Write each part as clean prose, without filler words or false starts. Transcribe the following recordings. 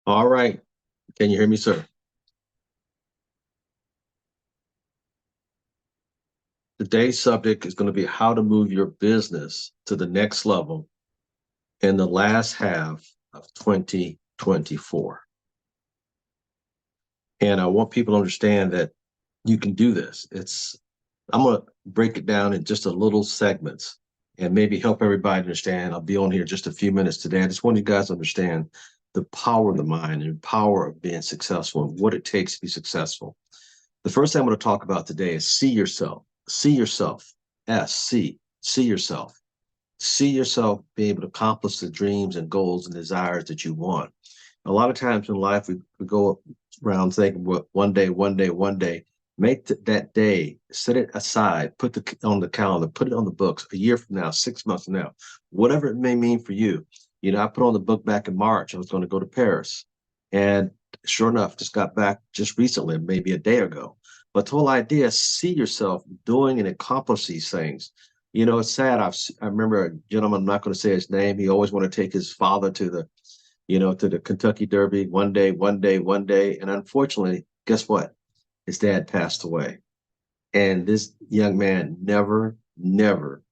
All right. Can you hear me, sir? Today's subject is going to be how to move your business to the next level in the last half of 2024. And I want people to understand that you can do this. I'm going to break it down in just a little segments and maybe help everybody understand. I'll be on here just a few minutes today. I just want you guys to understand the power of the mind and power of being successful and what it takes to be successful. The first thing I'm going to talk about today is see yourself. See yourself. See yourself. See yourself being able to accomplish the dreams and goals and desires that you want. A lot of times in life, we go around thinking, well, one day. Make that day, set it aside, put it on the calendar, put it on the books a year from now, 6 months from now, whatever it may mean for you. I put on the book back in March. I was going to go to Paris. And sure enough, just got back just recently, maybe a day ago. But the whole idea is see yourself doing and accomplish these things. It's sad. I remember a gentleman, I'm not going to say his name. He always wanted to take his father to the Kentucky Derby one day. And unfortunately, guess what? His dad passed away. And this young man never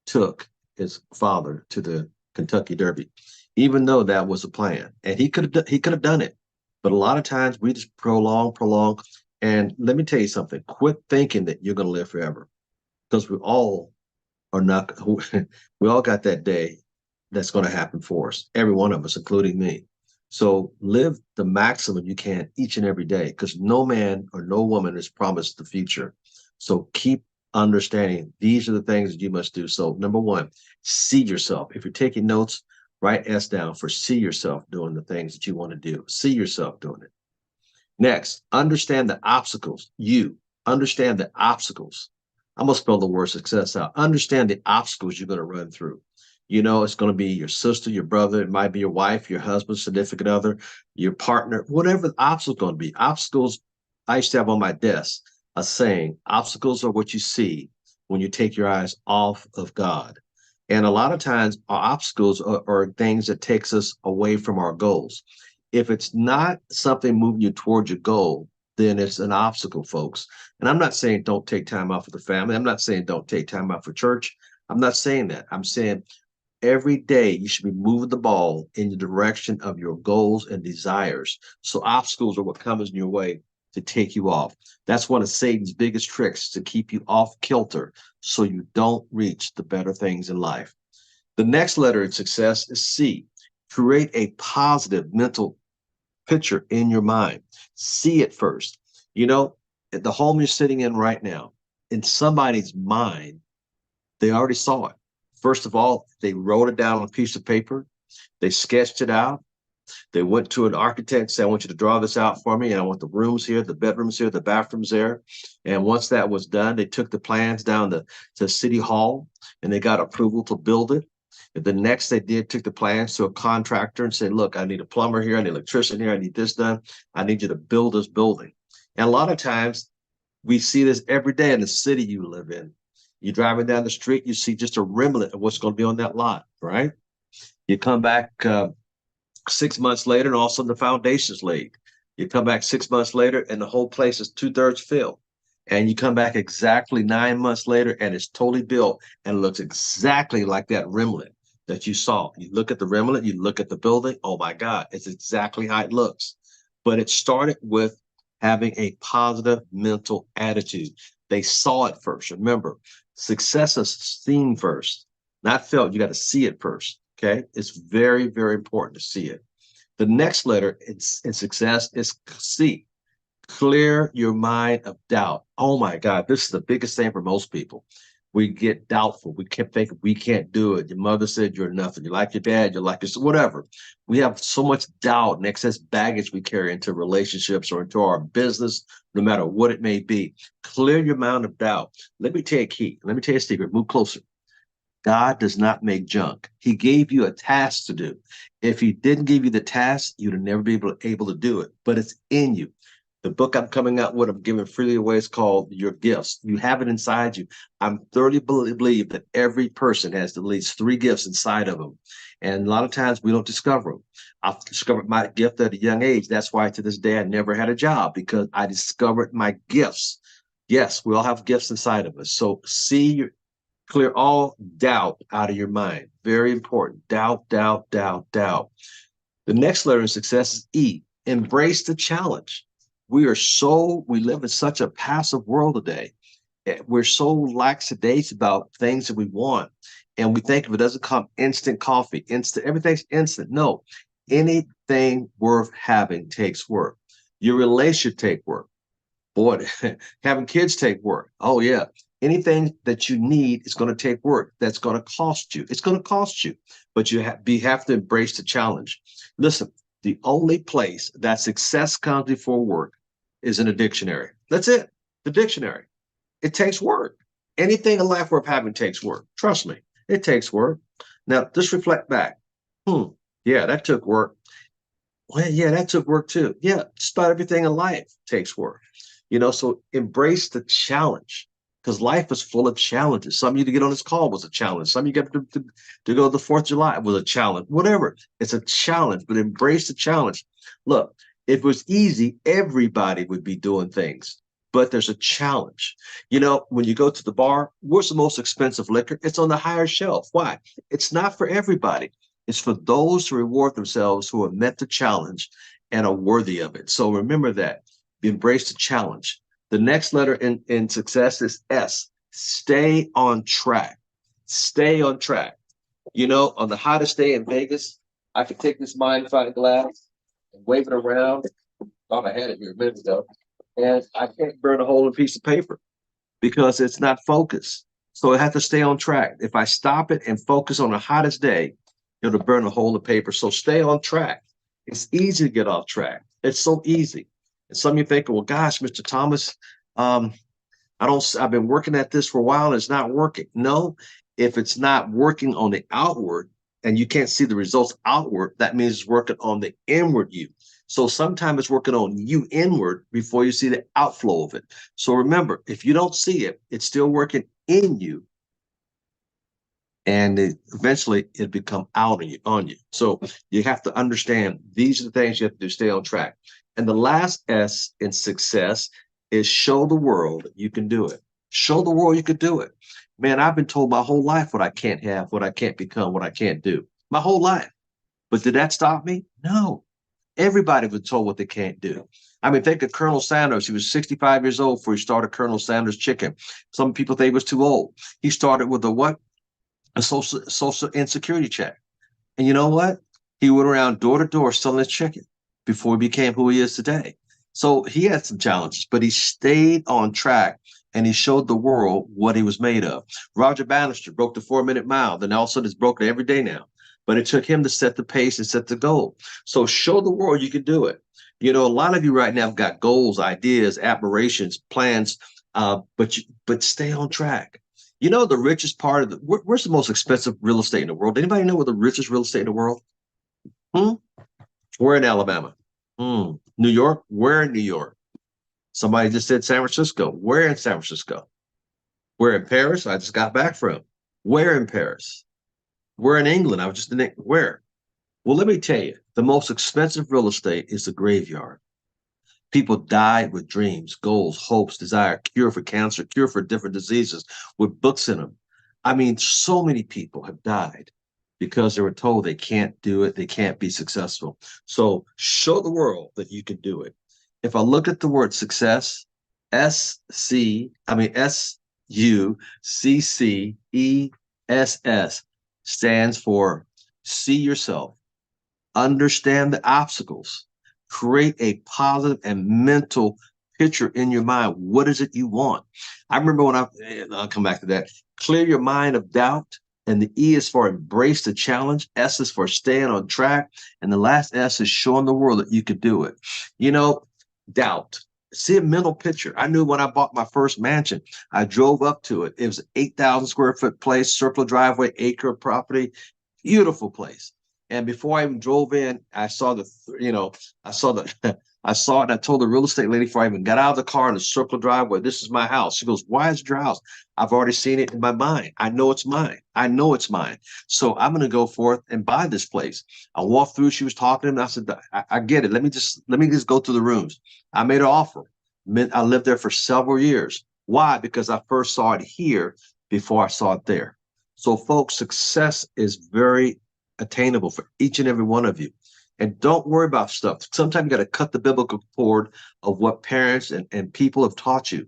took his father to the Kentucky Derby, even though that was a plan. And he could have done it. But a lot of times we just prolong. And let me tell you something, quit thinking that you're going to live forever because we all are not, we all got that day that's going to happen for us, every one of us, including me. So live the maximum you can each and every day because no man or no woman is promised the future. So keep understanding these are the things that you must do. So, number one, see yourself. If you're taking notes, write S down for see yourself doing the things that you want to do. See yourself doing it. Next, understand the obstacles. You understand the obstacles. I'm going to spell the word success out. Understand the obstacles you're going to run through. It's going to be your sister, your brother, it might be your wife, your husband, significant other, your partner, whatever the obstacle is going to be. Obstacles, I used to have on my desk a saying, obstacles are what you see when you take your eyes off of God. And a lot of times our obstacles are things that takes us away from our goals. If it's not something moving you towards your goal, then it's an obstacle, folks. And I'm not saying don't take time out for the family. I'm not saying don't take time out for church. I'm not saying that. I'm saying every day you should be moving the ball in the direction of your goals and desires. So obstacles are what comes in your way to take you off. That's one of Satan's biggest tricks to keep you off kilter so you don't reach the better things in life. The next letter in success is C. Create a positive mental picture in your mind. See it first. You know, the home you're sitting in right now, in somebody's mind, they already saw it. First of all, they wrote it down on a piece of paper. They sketched it out. They went to an architect and said, I want you to draw this out for me. And I want the rooms here, the bedrooms here, the bathrooms there. And once that was done, they took the plans down to City Hall and they got approval to build it. And the next they did took the plans to a contractor and said, look, I need a plumber here, I need an electrician here, I need this done. I need you to build this building. And a lot of times we see this every day in the city you live in. You're driving down the street, you see just a remnant of what's going to be on that lot, right? You come back 6 months later, and all of a sudden the foundation's laid. You come back 6 months later, and the whole place is two-thirds filled. And you come back exactly 9 months later, and it's totally built and looks exactly like that remnant that you saw. You look at the remnant, you look at the building. Oh my God, it's exactly how it looks. But it started with having a positive mental attitude. They saw it first. Remember, success is seen first, not felt. You got to see it first. Okay. It's very, very important to see it. The next letter in success is C. Clear your mind of doubt. Oh my God, this is the biggest thing for most people. We get doubtful. We kept thinking we can't do it. Your mother said you're nothing. You like your dad, you like your whatever. We have so much doubt and excess baggage we carry into relationships or into our business, no matter what it may be. Clear your mind of doubt. Let me tell you a key. Let me tell you a secret. Move closer. God does not make junk. He gave you a task to do. If he didn't give you the task, you'd never be able to do it, but it's in you. The book I'm coming out with, I'm giving freely away, is called Your Gifts. You have it inside you. I'm thoroughly believe that every person has at least three gifts inside of them. And a lot of times we don't discover them. I discovered my gift at a young age. That's why to this day I never had a job, because I discovered my gifts. Yes, we all have gifts inside of us. So clear all doubt out of your mind. Very important. Doubt, doubt, doubt, doubt. The next letter in success is E. Embrace the challenge. We live in such a passive world today. We're so lackadaisical about things that we want. And we think if it doesn't come instant coffee, instant, everything's instant. No, anything worth having takes work. Your relationship take work. Boy, having kids take work. Oh, yeah. Anything that you need is going to take work. That's going to cost you. It's going to cost you, but you have to embrace the challenge. Listen, the only place that success comes before work is in a dictionary. That's it. The dictionary. It takes work. Anything in life worth having takes work. Trust me, it takes work. Now, just reflect back. Yeah, that took work. Well, yeah, that took work too. Yeah, just about everything in life takes work. So embrace the challenge, because life is full of challenges. Some of you to get on this call was a challenge. Some of you got to go to the 4th of July was a challenge. Whatever, it's a challenge, but embrace the challenge. Look, if it was easy, everybody would be doing things. But there's a challenge. When you go to the bar, what's the most expensive liquor? It's on the higher shelf. Why? It's not for everybody. It's for those who reward themselves who have met the challenge and are worthy of it. So remember that. Embrace the challenge. The next letter in success is S. Stay on track. Stay on track. On the hottest day in Vegas, I could take this magnifying glass and wave it around. Thought I had it here a minute ago. And I can't burn a hole in a piece of paper because it's not focused. So I have to stay on track. If I stop it and focus on the hottest day, it'll burn a hole in paper. So stay on track. It's easy to get off track. It's so easy. And some of you think, well, gosh, Mr. Thomas, I've been working at this for a while and it's not working. No, if it's not working on the outward and you can't see the results outward, that means it's working on the inward you. So sometimes it's working on you inward before you see the outflow of it. So remember, if you don't see it, it's still working in you. And eventually it'll become out on you. So you have to understand these are the things you have to do, stay on track. And the last S in success is show the world that you can do it. Show the world you can do it. Man, I've been told my whole life what I can't have, what I can't become, what I can't do. My whole life. But did that stop me? No. Everybody was told what they can't do. I mean, think of Colonel Sanders. He was 65 years old before he started Colonel Sanders Chicken. Some people think he was too old. He started with a social insecurity check. And you know what? He went around door to door selling his chicken before he became who he is today. So he had some challenges, but he stayed on track and he showed the world what he was made of. Roger Bannister broke the 4-minute mile. Then all of a sudden it's broken every day now. But it took him to set the pace and set the goal. So show the world you can do it. A lot of you right now have got goals, ideas, aspirations, plans, but stay on track. The richest part of where's the most expensive real estate in the world? Anybody know where the richest real estate in the world? We're in Alabama. New York? We're in New York. Somebody just said San Francisco. We're in San Francisco. We're in Paris. I just got back from. We're in Paris. We're in England. I was just in where? Well, let me tell you, the most expensive real estate is the graveyard. People died with dreams, goals, hopes, desire, cure for cancer, cure for different diseases with books in them. I mean, so many people have died because they were told they can't do it, they can't be successful. So show the world that you can do it. If I look at the word success, SUCCESS stands for see yourself, understand the obstacles, create a positive and mental picture in your mind. What is it you want? I remember when I'll come back to that. Clear your mind of doubt. And the E is for embrace the challenge. S is for staying on track. And the last S is showing the world that you could do it. Doubt. See a mental picture. I knew when I bought my first mansion, I drove up to it. It was an 8,000 square foot place, circular driveway, acre of property, beautiful place. And before I even drove in, I saw it. I saw it. And I told the real estate lady before I even got out of the car in the circular driveway, this is my house. She goes, why is it your house? I've already seen it in my mind. I know it's mine. I know it's mine. So I'm going to go forth and buy this place. I walked through. She was talking to me. I said, I get it. Let me just go through the rooms. I made an offer. I lived there for several years. Why? Because I first saw it here before I saw it there. So, folks, success is very attainable for each and every one of you. And don't worry about stuff. Sometimes you got to cut the biblical cord of what parents and people have taught you,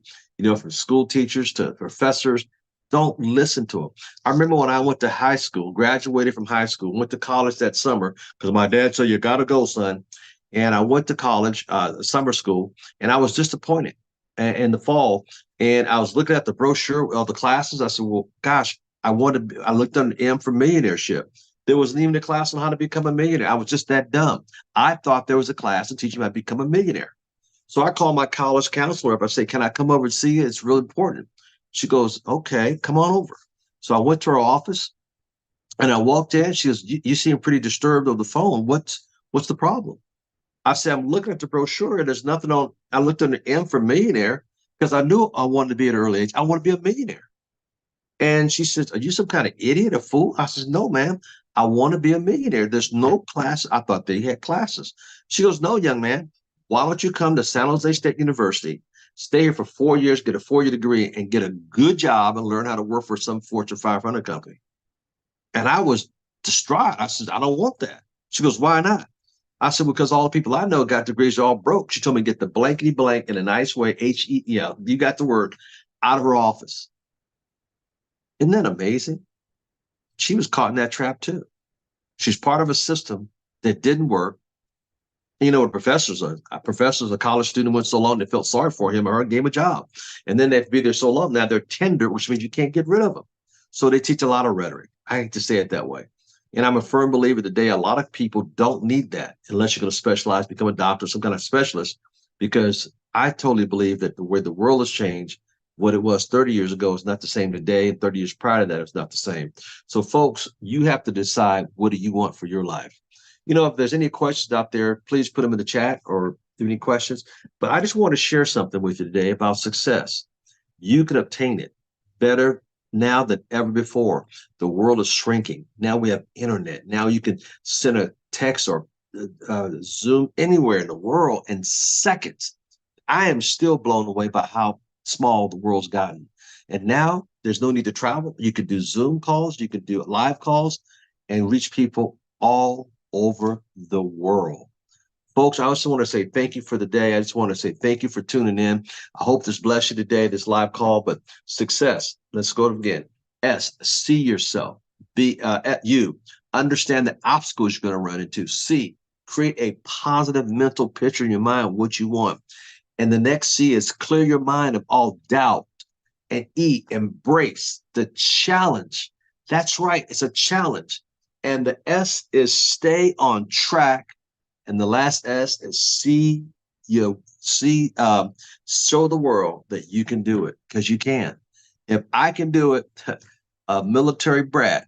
from school teachers to professors. Don't listen to them. I remember when I went to high school, graduated from high school, went to college that summer because my dad said, you got to go, son. And I went to college, summer school, and I was disappointed in the fall. And I was looking at the brochure of the classes. I said, well, gosh, I looked under M for millionaireship. There wasn't even a class on how to become a millionaire. I was just that dumb. I thought there was a class to teach me how to become a millionaire. So I called my college counselor up. I say, can I come over and see you? It's real important. She goes, okay, come on over. So I went to her office and I walked in. She goes, you seem pretty disturbed over the phone. What's the problem? I said, I'm looking at the brochure and there's nothing on. I looked under M for millionaire because I knew I wanted to be at an early age. I want to be a millionaire. And she says, are you some kind of idiot or fool? I says, no, ma'am. I want to be a millionaire. There's no class. I thought they had classes. She goes, no, young man. Why don't you come to San Jose State University, stay here for 4 years, get a 4-year degree, and get a good job and learn how to work for some Fortune 500 company? And I was distraught. I said, I don't want that. She goes, why not? I said, because all the people I know got degrees are all broke. She told me to get the blankety blank in a nice way, H-E, you got the word, out of her office. Isn't that amazing? She was caught in that trap too. She's part of a system that didn't work. You know what professors are? Professors, a college student went so long they felt sorry for him or her, gave him a job. And then they have to be there so long. Now they're tender, which means you can't get rid of them. So they teach a lot of rhetoric. I hate to say it that way. And I'm a firm believer today, a lot of people don't need that unless you're going to specialize, become a doctor, some kind of specialist, because I totally believe that the way the world has changed, what it was 30 years ago is not the same today. And 30 years prior to that, it's not the same. So folks, you have to decide, what do you want for your life? If there's any questions out there, please put them in the chat or do any questions. But I just want to share something with you today about success. You can obtain it better now than ever before. The world is shrinking. Now we have internet. Now you can send a text or Zoom anywhere in the world in seconds. I am still blown away by how small the world's gotten. And now there's no need to travel. You could do Zoom calls. You could do live calls and reach people all over the world. Folks, I also want to say thank you for the day. I just want to say thank you for tuning in. I hope this blessed you today, this live call. But success, let's go again. S, see yourself. B, at you. Understand the obstacles you're going to run into. C, create a positive mental picture in your mind of what you want. And the next C is clear your mind of all doubt. And E, embrace the challenge. That's right. It's a challenge. And the S is stay on track. And the last S is show the world that you can do it, because you can. If I can do it, a military brat,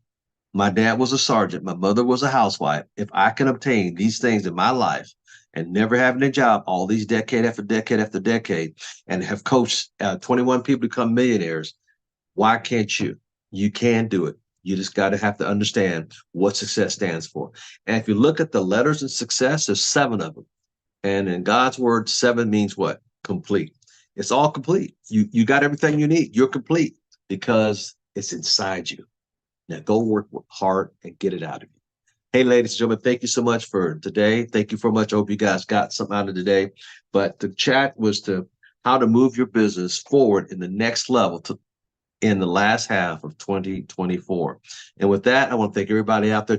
my dad was a sergeant, my mother was a housewife. If I can obtain these things in my life and never having a job all these decade after decade after decade and have coached 21 people become millionaires, why can't you? You can do it. You just got to have to understand what success stands for. And if you look at the letters in success, there's 7 of them. And in God's word, 7 means what? Complete. It's all complete. You got everything you need. You're complete because it's inside you. Now go work hard and get it out of you. Hey, ladies and gentlemen, thank you so much for today. Thank you so much. I hope you guys got something out of today. But the chat was to how to move your business forward in the next level in the last half of 2024. And with that, I want to thank everybody out there